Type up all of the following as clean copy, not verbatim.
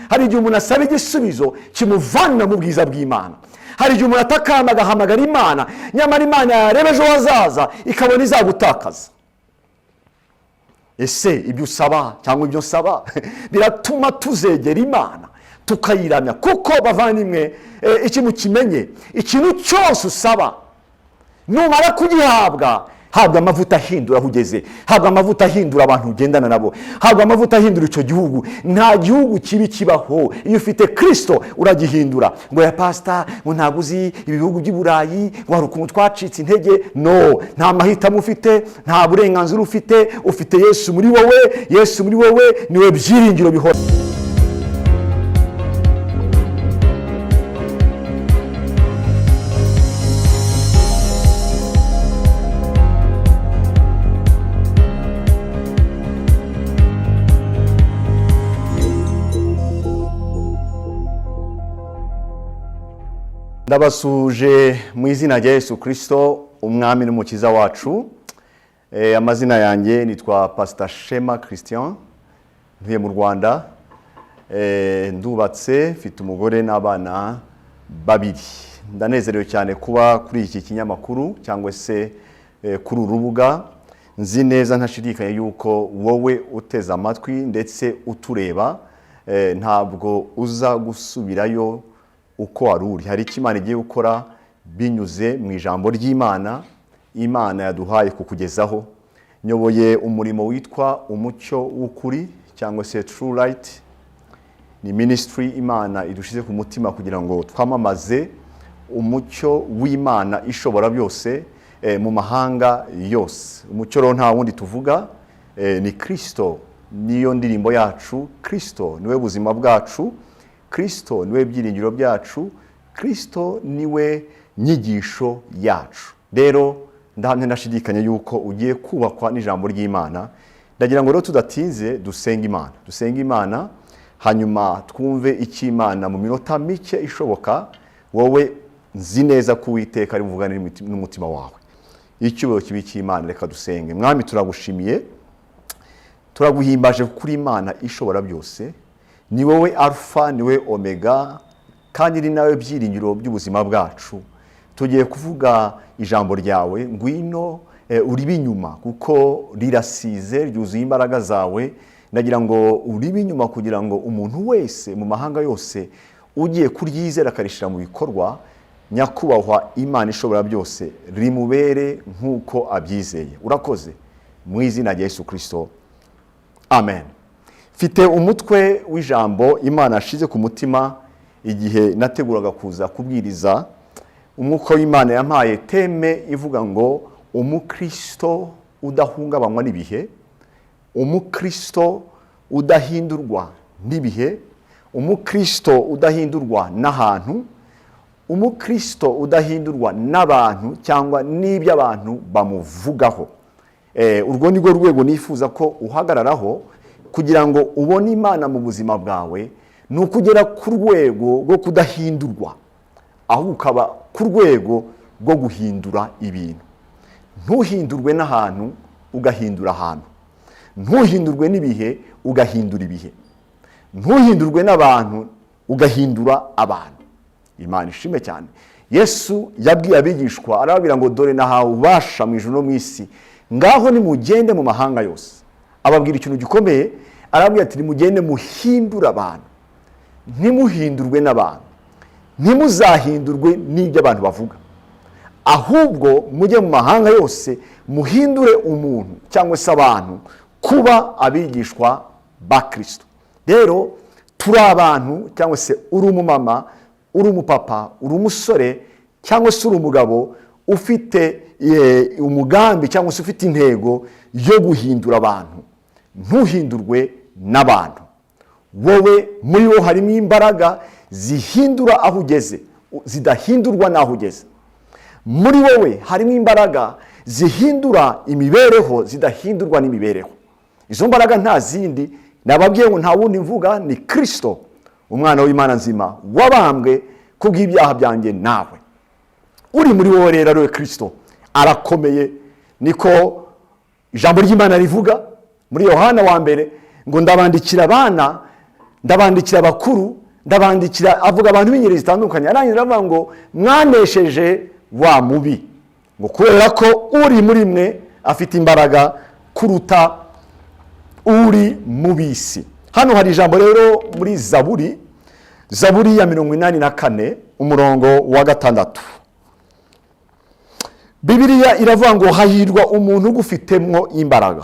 hari igihe umuntu asaba igisubizo kimuvana mu bwiza bw'Imana. hari igihe umuntu atakamba agahamagara Imana, nyamara Imana yareba ejo hazaza ikabona izagutakaza. Ese ibyo usaba cyangwa ibyo nsaba biratuma tuzegera Imana tukayiramya? Kuko bavandimwe, ikintu kimenye, ikintu cyose usaba numara kugihabwa, habwa amavuta ahindura aho ugeze, habwa amavuta ahindura abantu ugendana nabo, habwa amavuta ahindura icyo gihugu. Nta gihugu kibi kibaho iyo ufite Kristo uragihindura. Ngo ya pastor, ngo ntabwo uzi ibihugu by'i Burayi, ngo hari ukuntu twacitse intege. No, nta mahitamo ufite, nta burenganzira ufite. Ufite Yesu muri wowe. Yesu muri wowe niwe byiringiro bihora. Ndabasuje mu izina rya Yesu Kristo, umwami n'umukiza wacu. Amazina yanjye nitwa Pastor Shema Christian, ntuye mu Rwanda. Ndubatse, mfite umugore n'abana babiri. Ndanezerewe cyane kuba kuri iki kinyamakuru cyangwa se kuri urubuga. Nzi neza ntashidikanya yuko wowe uteze amatwi ndetse utureba ntabwo uza gusubirayo uko waruri. Hari icyo Imana igiye gukora binyuze mu ijambo ry'Imana. Imana yaduhaye kukugezaho. Nyoboye umurimo witwa umucyo w'ukuri cyangwa se True Light. Ni ministry Imana idushize ku mutima kugira ngo twamamaze umucyo w'Imana ishobora byose mu mahanga yose. Umucyo rero nta wundi tuvuga, ni Kristo. Niyo ndirimbo yacu. Kristo niwe buzima bwacu. Kristo niwe byiringiro byacu. Kristo niwe nyigisho yacu. Rero ndahamya ndashidikanya yuko ugiye kubakwa n'ijambo ry'Imana. Ndagira ngo rero tudatinze dusenga Imana. Dusenga Imana hanyuma twumve icyo Imana mu minota mike ishoboka. Wowe nzi neza ko Uwiteka ari buvugane n'umutima wawe. Icyubahiro kibi cy'Imana. Reka dusenge. Mwami, turagushimiye, turaguhimbaje kuri Imana ishobora byose. Ni wowe Alpha, ni wowe Omega, kandi ni nawe byiringiro by'ubuzima bwacu. Tugiye kuvuga ijambo ryawe. Ngwino uribe inyuma kuko rirasize, ryuzuye imbaraga zawe. Ndagira ngo uribe inyuma kugira ngo umuntu wese mu mahanga yose ugiye kuryizera akarishira mu bikorwa, nyakubahwa Imana ishobora byose rimubere nk'uko abyizeye. Urakoze mu izina rya Yesu Kristo, amen. Mfite umutwe w'ijambo Imana ashize ku mutima igihe nateguraga kuza kubwiriza. Umwuka w'Imana yampaye teme ivuga ngo umukristo udahungabanywa n'ibihe, umukristo udahindurwa n'ibihe, umukristo udahindurwa n'ahantu, umukristo udahindurwa n'abantu cyangwa n'ibyo abantu bamuvugaho. Urwo ni rwo rwego nifuza ko uhagararaho kugira ngo ubone Imana mu buzima bwawe. Ni ukugera ku rwego rwo kudahindurwa, aho ukaba ku rwego rwo guhindura ibintu. Ntuhindurwe n'ahantu ugahindura ahantu, ntuhindurwe n'ibihe ugahindura ibihe, ntuhindurwe n'abantu ugahindura abantu. Imana ishime cyane. Yesu yabwiye abigishwa arababwira ngo dore nahawe ububasha mu ijuru no mu isi, ngaho nimugende mu mahanga yose. Ababwira ikintu gikomeye, arabwira ati nimugende muhindura abantu. Ntimuhindurwe n'abantu, ntimuzahindurwe n'ibyo abantu bavuga, ahubwo mujye mu mahanga yose muhindure umuntu cyangwa se abantu kuba abigishwa ba Kristo. Rero turi abantu, cyangwa se uri umumama, uri umupapa, uri umusore cyangwa se uri umugabo ufite umugambi cyangwa se ufite intego yo guhindura abantu. Ntuhindurwe n'abantu. Wowe muri wo harimo imbaraga zihindura aho ugeze, zidahindurwa n'aho ugeze. Muri wowe harimo imbaraga zihindura imibereho, zidahindurwa n'imibereho. Izo mbaraga nta zindi, nababwiye ngo nta wundi mvuga, ni Kristo, umwana w'Imana nzima wabambwe kubw'ibyaha byanjye nawe. Uri muri wowe rero Kristo arakomeye. Niko ijambo ry'Imana rivuga muri Yohana wa mbere ngo ndabandikira abana ndabandikira abakuru, ndabandikira, avuga abantu b'ingeri zitandukanye, arangira avuga ngo mwanesheje wa mubi, ngo kubera ko uri muri mwe afite imbaraga kuruta uri mu bisi. Hano hari ijambo rero muri Zaburi ya 84 umurongo wa 6. Bibiliya iravuga ngo hahirwa umuntu ugufitemo imbaraga,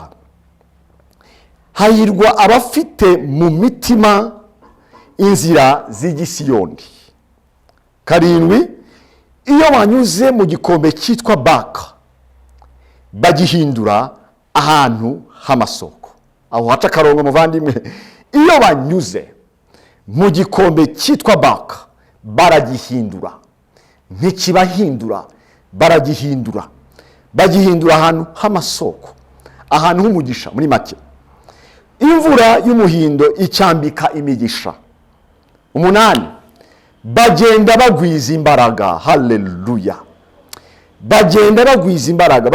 hahirwa abafite mu mitima inzira z'igisiyoni. 7, iyo banyuze mu gikombe cyitwa Baka bagihindura ahantu h'amasoko. Aho haca akarongo muvandimwe, iyo banyuze mu gikombe cyitwa Baka baragihindura, ntikibahindura, baragihindura, bagihindura ahantu h'amasoko, ahantu h'umugisha. Muri make, imvura y'umuhindo icyambika imigisha. 8, bagenda bagwiza imbaraga. Haleluya! Bagenda bagwiza imbaraga.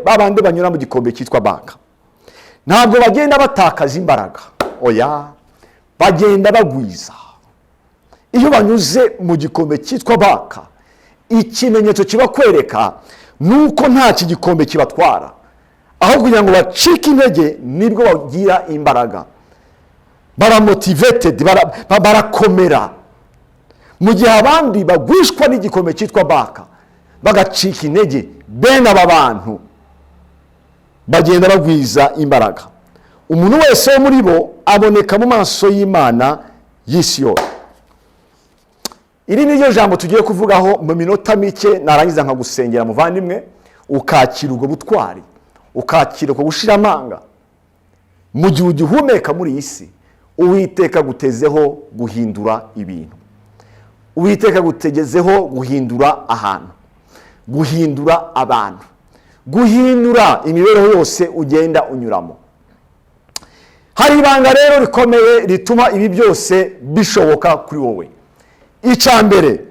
Babande banyura mu gikombe cyitwa Baka ntabwo bagenda batakaza imbaraga, oya, bagenda bagwiza. Iyo banyuze mu gikombe cyitwa Baka, ikimenyetso kiba kwereka nuko nta kigikombe kibatwara, aho kugira ngo bacike intege nibwo bagira imbaraga, baramotivated, barakomera. Mu gihe abandi bagwishwa n'igikombe cyitwa Baka bagacika intege, bene aba bantu bagenda bagwiza imbaraga. Umuntu wese muri bo aboneka mu maso y'Imana y'Isiyoni. Iri ni ryo jambo tugiye kuvugaho mu minota mike, narangiza nkagusengera muvandimwe, ukakira ubwo butwari, ukakira uko gushira amanga. Mu gihe ugihumeka muri iyi si, Uwiteka gutezeho guhindura ibintu, Uwiteka gutegezeho guhindura ahantu, guhindura abantu, guhindura imibereho yose ugenda unyuramo. Hari ibanga rero rikomeye rituma ibi byose bishoboka kuri wowe. Icambere,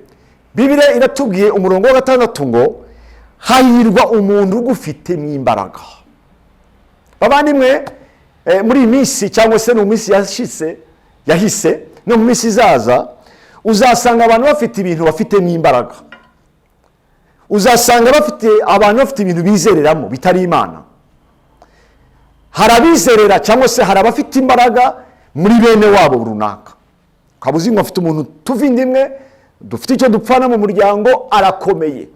Bibiliya iratubwiye umurongo wa 6 ngo hahirwa umuntu ugufite imbaraga. Babandimwe, muri minsi cyangwa se no minsi yahise no mu minsi izaza, uzasanga abantu bafite ibintu bafite imbaraga. Uzasanga abantu bafite ibintu bizereramo bitari Imana. Harabizerera cyangwa se harabafite imbaraga muri bene wabo runaka. Kabuzi ngo afite umuntu tuvindimwe, dufite icyo dupfana mu muryango, arakomeye.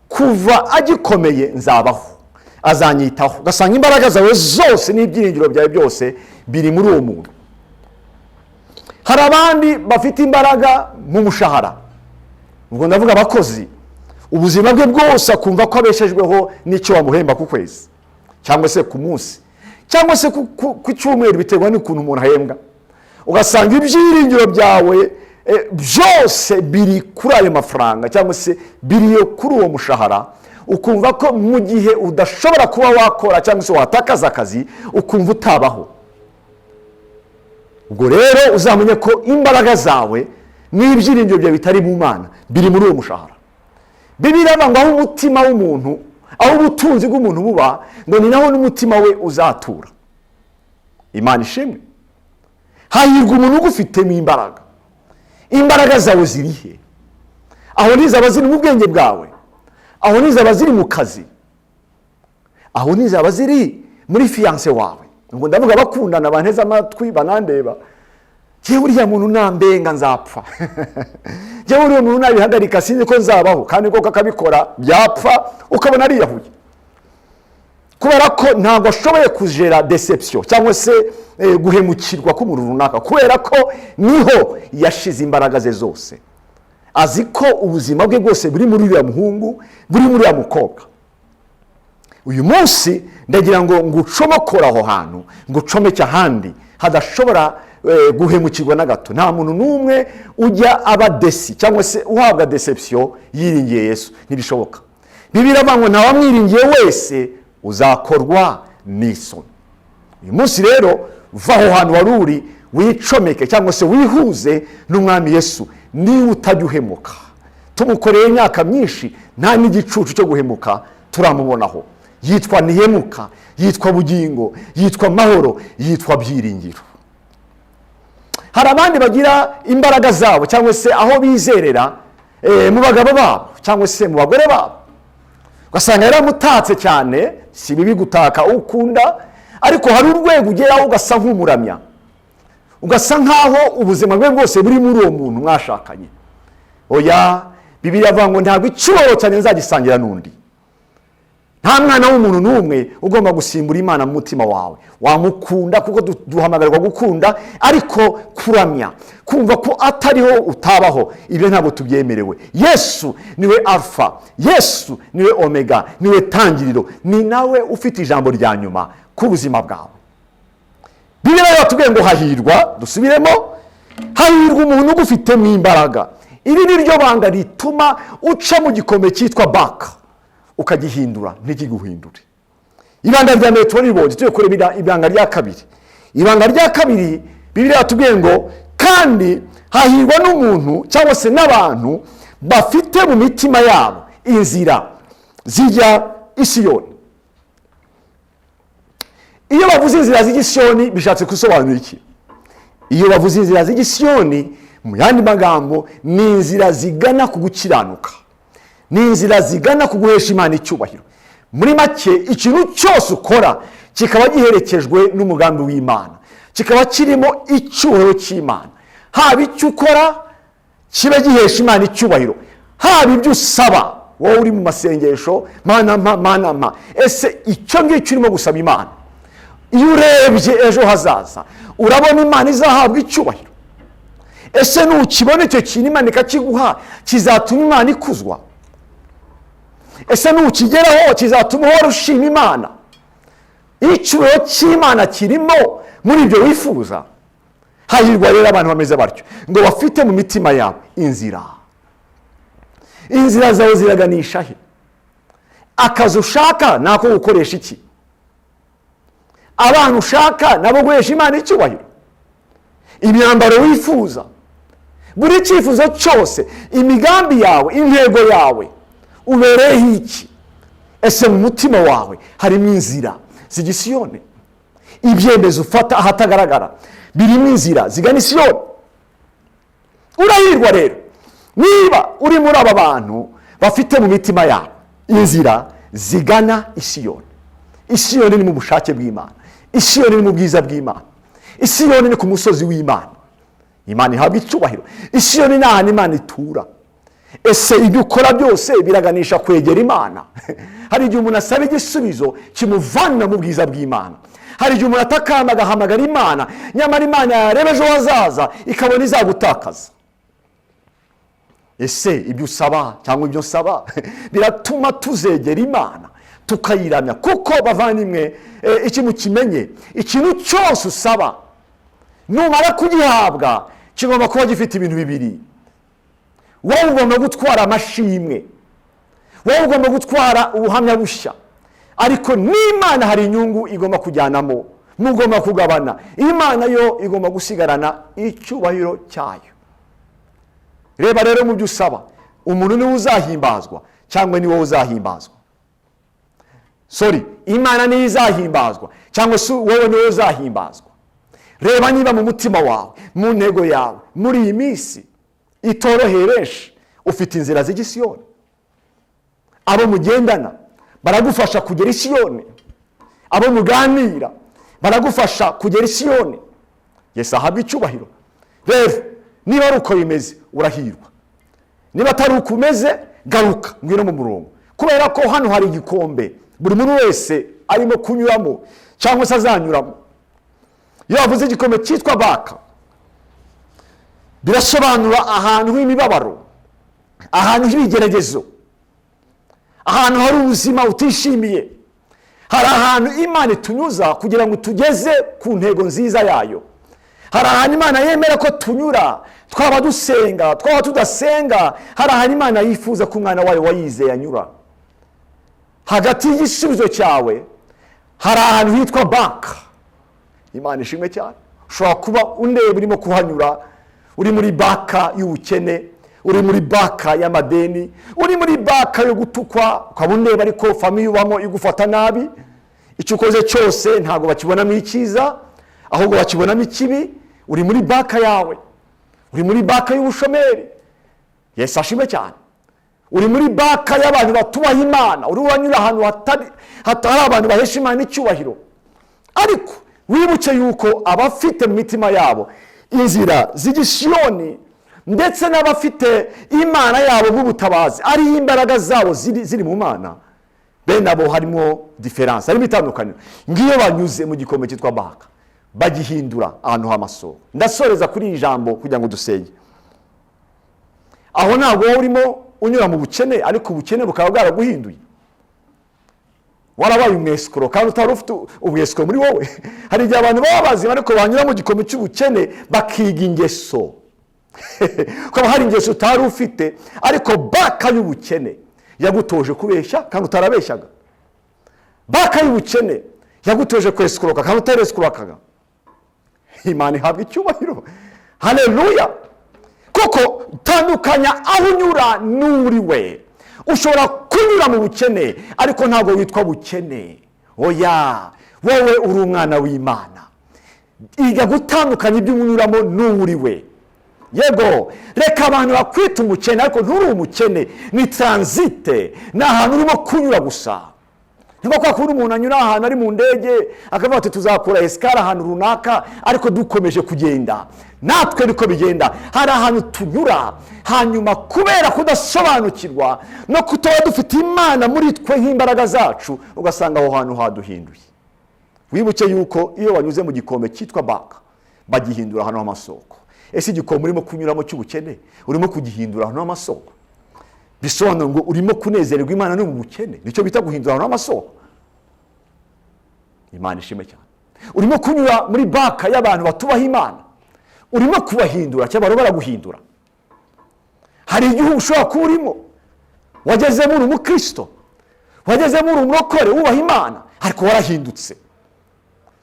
Kuva agikomeye nzabaho, azanyitaho. Ugasanga imbaraga zawe zose n'ibyiringiro byawe byose biri muri uwo muntu. Hari abandi bafite imbaraga mu mushahara. Ubwo ndavuga abakozi, ubuzima bwe bwose akumva ko abeshejweho n'icyo bamuhemba ku kwezi cyangwa se ku munsi cyangwa se ku cyumweru, biterwa n'ukuntu umuntu ahembwa. Ugasanga ibyiringiro byawe byose biri kuri ayo mafaranga cyangwa se biri kuri uwo mushahara. Ukumva ko mu gihe udashobora kuba wakora cyangwa se watakaza akazi, ukumva utabaho. Ubwo rero uzamenye ko imbaraga zawe n'ibyiringiro byawe bitari mu Mana, biri muri uwo mushahara. Bibiliya ngo aho umutima w'umuntu, aho ubutunzi bw'umuntu buba, ngo ni naho n'umutima we uzatura. Imana ishimwe. Hahirwa umuntu ugufitemo imbaraga. Imbaraga zawe zirihe? Aho nizaba ziri mu bwenge bwawe, aho nizaba ziri mu kazi, aho nizaba ziri muri fiance wawe. Ngo ndavuga bakundana banteza amatwi banandeba, jewe uriya muntu nambenga nzapfa. Jewe uriya muntu nabihagarika sinzi ko nzabaho, kandi koko akabikora byapfa ukabona ari yahuye. Kubera ko ntabwo ashoboye kujera deception cyangwa se guhemukirwa k'umuntu runaka, kubera ko niho yashize imbaraga ze zose. Azi ko ubuzima bwe bwose buri muri uriya muhungu, buri muri uriya mukobwa. Uyu munsi ndagira ngo ngucomokora aho hantu, ngucomeke ahandi hadashobora guhemukirwa na gato. Nta muntu n'umwe ujya aba desi cyangwa se uhabwa deception yiringiye Yesu, ntibishoboka. Bibiliya ngo nta wamwiringiye wese uzakorwa n'isoni. Uyu munsi rero va aho hantu wari uri, wicomeke cyangwa se wihuze n'umwami Yesu. Niba utajya uhemuka, tumukoreye imyaka myinshi, nta n'igicucu cyo guhemuka turamubonaho. Yitwa Nihemuka, yitwa Bugingo, yitwa Mahoro, yitwa Byiringiro. hari abandi bagira imbaraga zabo cyangwa se aho bizerera mu bagabo babo cyangwa se mu bagore babo, ugasanga yaramutatse cyane. Si bibi gutaka ukunda, ariko hari urwego ugeraho ugasa nk'umuramya, ugasa nk'aho ubuzima bwe bwose buri muri uwo muntu mwashakanye. Oya, Bibiliya avuga ngo ntabwo icyubahiro cyane nzagisangira n'undi. Nta mwana w'umuntu n'umwe ugomba gusimbura Imana mu mutima wawe. Wamukunda kuko duhamagarwa gukunda, ariko kuramya, kumva ko atariho utabaho, ibyo ntabwo tubyemerewe. Yesu niwe Alpha, Yesu niwe Omega, niwe tangiriro, ni nawe ufite ijambo rya nyuma ku buzima bwawe. Bibiliya yatubwiye ngo hahirwa, dusubiremo, hahirwa umuntu ugufitemo imbaraga. Iri ni ryo banga rituma uca mu gikombe cyitwa baka ukagihindura ntikiguhindure. Ibanga rya mbere turibonye, tugiye kureba ibanga rya kabiri. Ibanga rya kabiri Bibiliya yatubwiye ngo kandi hahirwa n'umuntu cyangwa se n'abantu bafite mu mitima yabo inzira zijya i Siyoni. Iyo bavuze inzira zijya i Siyoni bishatse gusobanura iki? Iyo bavuze inzira zijya i Siyoni, mu yandi magambo, ni inzira zigana ku gukiranuka, ni inzira zigana ku guhesha Imana icyubahiro. Muri make, ikintu cyose ukora kikaba giherekejwe n'umugambi w'Imana, kikaba kirimo icyubahiro cy'Imana. Haba icyo ukora kiba gihesha Imana icyubahiro, haba ibyo usaba wowe uri mu masengesho, Mana mpa, Mana mpa. Ese icyo ngicyo urimo gusaba Imana, iyo urebye ejo hazaza urabona Imana izahabwa icyubahiro. Ese nukibona icyo kintu Imana ikakiguha, kizatuma Imana ikuzwa? Ese nukigeraho kizatuma uhora ushima Imana? Icyubahiro cy'Imana kirimo muri ibyo wifuza. Hahirwa rero abantu bameze batyo, ngo bafite mu mitima yabo inzira. Inzira zawe ziraganisha he? Akazi ushaka nako gukoresha iki? Abantu ushaka nabo guhesha Imana icyubahiro? Imyambaro wifuza, buri cyifuzo cyose, imigambi yawe, intego yawe, ubereyeho iki? Ese mu mutima wawe harimo inzira zijya i Siyoni? Ibyemezo ufata ahatagaragara birimo inzira zigana i Siyoni. Urahirwa rero niba uri muri aba bantu bafite mu mitima yabo inzira zigana i Siyoni. I Siyoni ni mu bushake bw'Imana, i Siyoni ni mu bwiza bw'Imana, i Siyoni ni ku musozi w'Imana. Imana ihabwa icyubahiro. I Siyoni ni ahantu Imana itura. Ese ibyo ukora byose biraganisha kwegera Imana? Hari igihe umuntu asaba igisubizo kimuvana mu bwiza bw'Imana. Hari igihe umuntu atakamba agahamagara Imana, nyamara Imana yareba ejo hazaza ikabona izagutakaza. Ese ibyo usaba cyangwa ibyo nsaba biratuma tuzegera Imana tukayiramya? Kuko bavandimwe, ikintu kimenye, ikintu cyose usaba numara kugihabwa kigomba kuba gifite ibintu bibiri. Wowe ugomba gutwara amashimwe, wowe ugomba gutwara ubuhamya bushya, ariko n'Imana hari inyungu igomba kujyanamo, mugomba kugabana. Imana yo igomba gusigarana icyubahiro cyayo. Reba rero mu byo usaba, umuntu niwe uzahimbazwa cyangwa ni wowe uzahimbazwa? Imana niyo izahimbazwa cyangwa se wowe niwe uzahimbazwa? Reba niba mu mutima wawe, mu ntego yawe, muri iyi minsi itoroheye benshi, ufite inzira zijya i Siyoni. Abo mugendana baragufasha kugera i Siyoni, abo muganira baragufasha kugera i Siyoni. Yesu ahabwa icyubahiro. Rero niba ari uko bimeze urahirwa, niba atari uko umeze garuka ngwino mu murongo, kubera ko hano hari igikombe buri muntu wese arimo kunyuramo cyangwa se azanyuramo. Iyo bavuze igikombe cyitwa baka, birasobanura ahantu h'imibabaro, ahantu h'ibigeragezo, ahantu hari ubuzima utishimiye. Hari ahantu Imana itunyuza kugira ngo tugeze ku ntego nziza yayo. Hari ahantu Imana yemera ko tunyura, twaba dusenga, twaba tudasenga. Hari ahantu Imana yifuza ko umwana wayo wayizeye anyura. Hagati y'igisubizo cyawe hari ahantu hitwa baka. Imana ishimwe cyane. Ushobora kuba undeba urimo kuhanyura, uri muri baka y'ubukene, uri muri baka y'amadeni, uri muri baka yo gutukwa, ukaba undeba ariko famiye ubamo igufata nabi. Icyo ukoze cyose ntabwo bakibonamo icyiza, ahubwo bakibonamo ikibi. uri muri baka yawe, uri muri baka y'ubushomeri. Yesu ashimwe cyane. Uri muri baka y'abantu batubaha Imana, uri wanyura ahantu hatari abantu bahesha Imana icyubahiro. Ariko wibuke yuko abafite mu mitima yabo inzira z'igishiyoni, ndetse n'abafite Imana yabo nk'ubutabazi, ari imbaraga zabo ziri mu Mana, bene abo harimo diferanse, harimo itandukaniro. Ngiyo banyuze mu gikombe cyitwa baka, bagihindura ahantu h'amasoko. Ndasoreza kuri iri jambo kugira ngo dusenge. Aho ntabwo wowe urimo unyura mu bukene, ariko ubukene bukaba bwaraguhinduye. Warabaye umwesikoro kandi utari ufite ubwesikoro muri wowe. Hari igihe abantu baba bazima ariko banyura mu gikombe cy'ubukene bakiga ingeso. Ukaba hari ingeso utari ufite, ariko baka y'ubukene yagutoje kubeshya kandi utarabeshyaga. Baka y'ubukene yagutoje kwesikoroka kandi utaresikorokaga. Imana ihabwa icyubahiro. Haleluya. Kuko tandukanya aho unyura n'uri we. Ushobora kunyura mu bukene ariko ntabwo witwa bukene. Oya, wowe uri umwana w'Imana. Iga gutandukanya ibyo unyuramo n'uri we. Yego, reka abantu bakwita umukene ariko nturi umukene, ni transite, ni ahantu urimo kunyura gusa. Niko kwa kundi umuntu anyura ahantu ari mu ndege akavuga ati tuzakora esikara ahantu runaka, ariko dukomeje kugenda. Natwe niko bigenda, hari ahantu tunyura, hanyuma kubera kudasobanukirwa no kutoba dufite Imana muri twe nk'imbaraga zacu, ugasanga aho hantu haduhinduye. Wibuke yuko iyo wanyuze mu gikombe cyitwa baka, bagihindura ahantu h'amasoko. Ese igikombe urimo kunyuramo cy'ubukene urimo kugihindura ahantu h'amasoko? Bisobanura ngo urimo kunezererwa Imana no mu bukene, nicyo bita guhindura ahantu h'amasoko. Imana ishimwe cyane. Urimo kunyura muri baka y'abantu batubaha Imana, urimo kubahindura cyangwa baraguhindura. Hari igihugu ushobora kuba urimo wagezemo uri umukristo, wagezemo uri umurokore wubaha Imana, ariko warahindutse.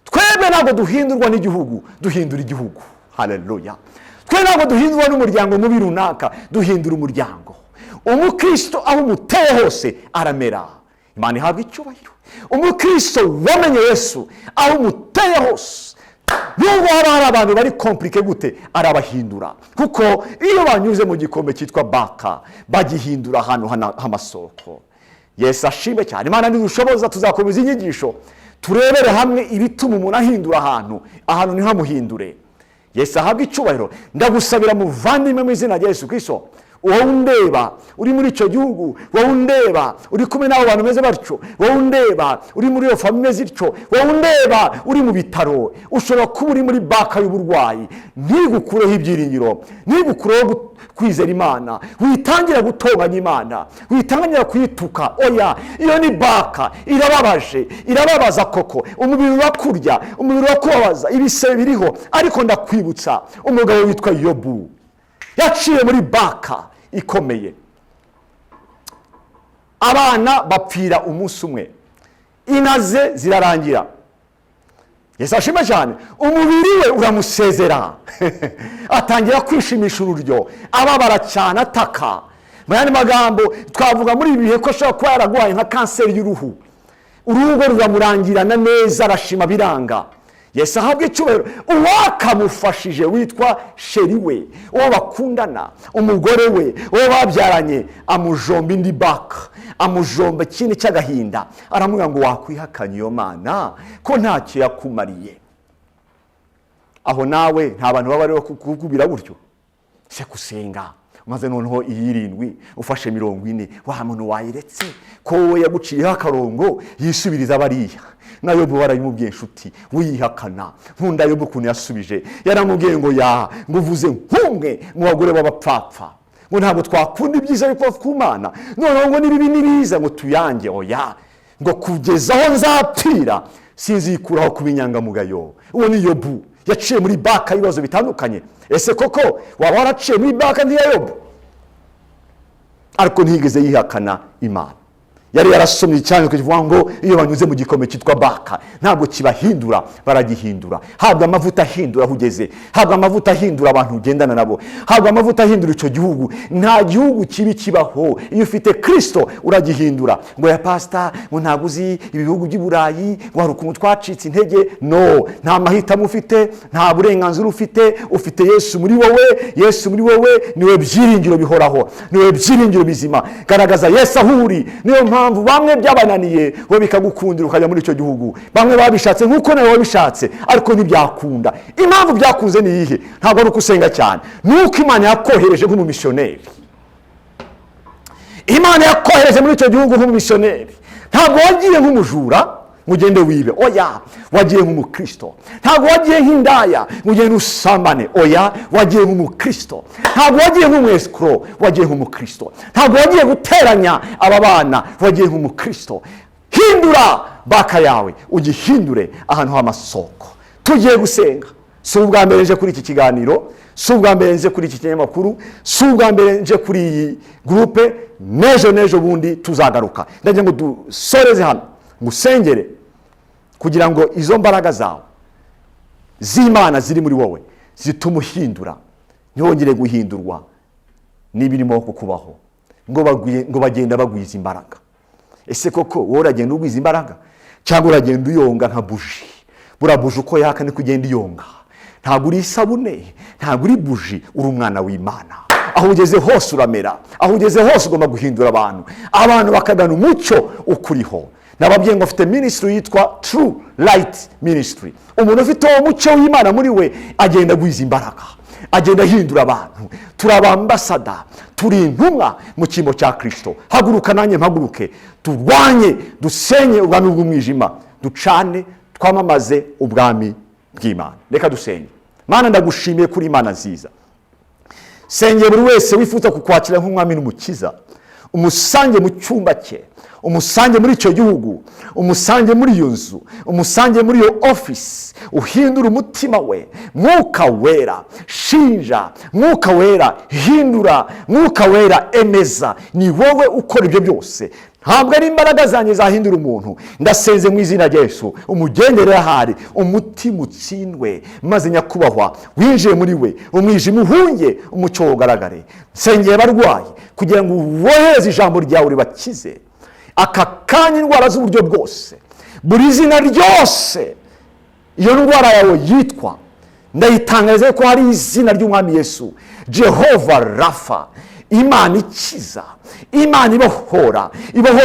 Twebwe ntabwo duhindurwa n'igihugu, duhindura igihugu. Haleluya. Twe ntabwo duhindurwa n'umuryango mubi runaka, duhindura umuryango. Umukristo aho umuteye hose aramera. Imana ihabwa icyubahiro. Umukristo wamenye Yesu aho umuteye hose, nubwo haba hari abantu bari komplike gute, arabahindura. Kuko iyo banyuze mu gikombe cyitwa baka, bagihindura ahantu h'amasoko. Yesu ashimwe cyane. Imana nidushoboza tuzakomeza inyigisho, turebere hamwe ibituma umuntu ahindura ahantu ntihamuhindure. Yesu ahabwa icyubahiro. Ndagusabira muvandimwe mu izina rya Yesu Kristo, wowe undeba uri muri icyo gihugu, wowe undeba uri kumwe n'abo bantu bameze batyo, wowe undeba uri muri iyo famille imeze ityo, wowe undeba uri mu bitaro, ushobora kuba uri muri baka y'uburwayi. Ntigukureho ibyiringiro, ntigukureho kwizera Imana, witangira gutonganya Imana, witangira kuyituka. Oya, iyo ni baka, irababaje, irababaza koko. Umubiri urakurya, umubiri urakubabaza, ibisebe biriho. Ariko ndakwibutsa umugabo witwa Yobu, yaciye muri baka ikomeye. Abana bapfira umunsi umwe, inaze zirarangira. Yesu ashimwe cyane. Umubiri we uramusezera. Atangira kwishimisha ururyo, ababara cyane, ataka. Mu yandi magambo twavuga muri ibi bihe ko ashobora kuba yaragwaye nka kanseri y'uruhu, urugo ruramurangirana neza, arashima biranga. Yesu ahabwa icyubahiro. Uwakamufashije witwa sheri we, uwo bakundana, umugore we, uwo babyaranye, amujomba indi baka, amujomba ikindi cy'agahinda. Aramubwira ngo wakwihakanye iyo Mana ko ntacyo yakumariye. Aho nawe nta bantu baba bariho kukubwira gutyo. Se kusenga maze noneho iyirindwi ufashe 40, wa muntu wayiretse ko we yaguciyeho akarongo yisubiriza bariya. Na Yobu barayimubwiye inshuti, wiyihakana. Nkunda Yobu ukuntu yasubije, yaramubwiye ngo nguvuze nk'umwe mu bagore b'abapfapfa, ngo ntabwo twakunda ibyiza bipfa ku Mana, noneho ngo nibibi nibiza ngo tuyange. Oya, ngo kugeza aho nzapfira sinzikuraho kubinyangamugayo. Uwo ni Yobu, yaciye muri baka ibibazo bitandukanye. Ese koko waba waraciye muri baka ndi ya Yobu? Ariko ntigeze yihakana Imana. yari yarasomye cyane kuvuga ngo iyo banyuze mu gikombe cyitwa Baka ntabwo kibahindura, baragihindura. Habwa amavuta ahindura aho ugeze, habwa amavuta ahindura abantu ugendana nabo, habwa amavuta ahindura icyo gihugu. Nta gihugu kibi kibaho, iyo ufite Kristo uragihindura. Ngo ya pastor ngo ntabwo uzi ibihugu by'i Burayi, ngo hari ukuntu twacitse intege. No, nta mahitamo ufite, nta burenganzira ufite. Ufite Yesu muri wowe. Yesu muri wowe niwe byiringiro bihoraho, niwe byiringiro bizima. Garagaza Yesu aho uri. Niyo mpamvu bamwe byabananiye wowe bikagukundira ukajya muri icyo gihugu. Bamwe babishatse nkuko nawe wabishatse ariko ntibyakunda. Impamvu byakunze ni iyihe? Ntabwo ari uko usenga cyane, nuko Imana yakohereje nk'umumisiyoneri. Imana yakohereje muri icyo gihugu nk'umumisiyoneri. Ntabwo wagiye nk'umujura ngugende wibe, oya, wagiye nk'umukristo. Ntabwo wagiye nk'indaya ngugende usambane, oya, wagiye nk'umukristo. Ntabwo wagiye nk'umwescro, wagiye nk'umukristo. Ntabwo wagiye guteranya aba bana, wagiye nk'umukristo. Hindura Baka yawe ugihindure ahantu h'amasoko. Tugiye gusenga. Si ubwa mbere nje kuri iki kiganiro, si ubwa mbere nje kuri iki kinyamakuru, si ubwa mbere nje kuri iyi groupe. Nejo bundi tuzagaruka. Ndagira ngo dusoreze hano ngusengere kugira ngo izo mbaraga zawe z'Imana ziri muri wowe zituma uhindura, ntihongere guhindurwa n'ibirimo kukubaho ngo bagenda bagwiza imbaraga. Ese koko wowe uragenda ugwiza imbaraga cyangwa uragenda uyonga nka buji? Bura buji uko yaka niko ugenda iyonga. Ntabwo uri isabune, ntabwo uri buji, uri umwana w'Imana. Aho ugeze hose uramera, aho ugeze hose ugomba guhindura abantu bakagana umucyo ukuriho. Nababwiye ngo afite ministry yitwa True Light Ministry. Umuntu ufite uwo mucyo w'Imana muri we agenda agwiza imbaraga, agenda ahindura abantu. Turi abambasada, turi intumwa mu cyimbo cya Kristo. Haguruka nanjye mpaguruke, turwanye, dusenye ubwami bw'umwijima, ducane, twamamaze ubwami bw'Imana. Reka dusenge. Mana, ndagushimiye kuri Imana nziza. Sengeye buri wese wifuza kukwakira nk'umwami n'umukiza, umusange mu cyumba cye, umusange muri icyo gihugu, umusange muri iyo nzu, umusange muri iyo office. Uhindura umutima we. Mwuka wera shinja, mwuka wera hindura, mwuka wera emeza. Ni wowe ukora ibyo byose, ntabwo ari imbaraga zanjye zahindura umuntu. Ndasenze mu izina rya Yesu, umugendere ahari, umutima utsindwe, maze nyakubahwa winjiye muri we, umwijima uhunge, umucyo ugaragare. Nsengeye abarwayi kugira ngo wohereze ijambo ryawe ribakize aka kanya indwara z'uburyo bwose, buri zina ryose iyo ndwara yawe yitwa, ndayitangariza ko hari izina ry'umwami Yesu, Jehova Rafa, Imana ikiza, Imana ibohora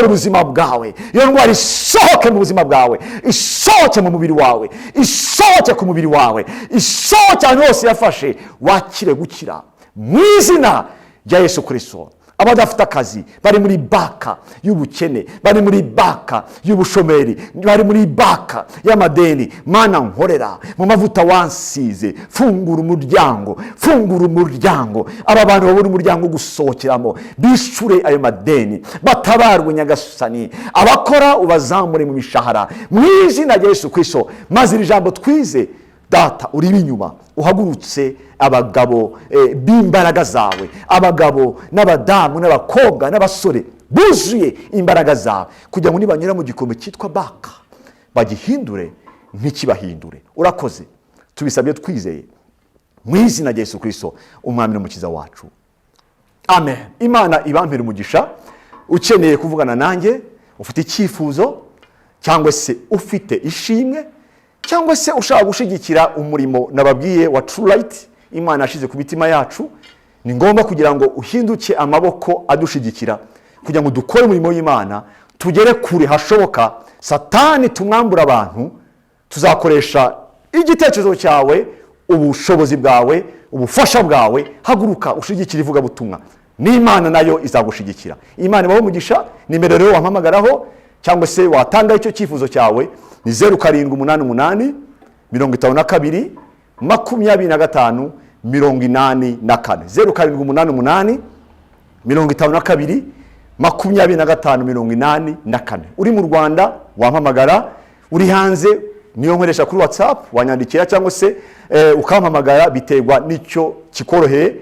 ubuzima bwawe. Iyo ndwara isohoke mu buzima bwawe, isohoke mu mubiri wawe, isohoke ku mubiri wawe, isohoke ahantu hose yafashe, wakire gukira mu izina rya Yesu Kristo. Abadafite akazi bari muri Baka y'ubukene, bari muri Baka y'ubushomeri, bari muri Baka y'amadeni. Mana nkorera mu mavuta wansize, fungura umuryango, aba bantu babura umuryango gusohokeramo, bishure ayo madeni, batabarwe Nyagasani. Abakora ubazamure mu mishahara mu izina rya Yesu Kristo. Maze iri jambo twize, Data uri inyuma, uhagurutse abagabo b'imbaraga zawe, abagabo n'abadamu n'abakobwa n'abasore buzuye imbaraga zawe, kugira ngo nibanyura mu gikombe cyitwa Baka bagihindure ntikibahindure. Urakoze, tubisabye twizeye mu izina rya Yesu Kristo, umwami n'umukiza wacu, amen. Imana ibampere umugisha. Ukeneye kuvugana nanjye, ufite icyifuzo cyangwa se ufite ishimwe, cyangwa se ushaka gushigikira umurimo nababwiye wa True Light Imana yashize ku mitima yacu, ni ngombwa kugira ngo uhinduke amaboko adushigikira, kugira ngo dukore umurimo w'Imana, tugere kure hashoboka. Satani tumwambura abantu. Tuzakoresha igitekerezo cyawe, ubushobozi bwawe, ubufasha bwawe. Haguruka ushigikira ivugabutumwa, n'Imana nayo izagushigikira. Imana ibahe umugisha. Nimero rero wampamagaraho cyangwa se watanga icyo cyifuzo cyawe ni 0788 52 25 84. 0788 52 25 84. Uri mu Rwanda wampamagara, uri hanze niyo nkoresha kuri WhatsApp wanyandikira, cyangwa se ukampamagara, biterwa n'icyo kikoroheye.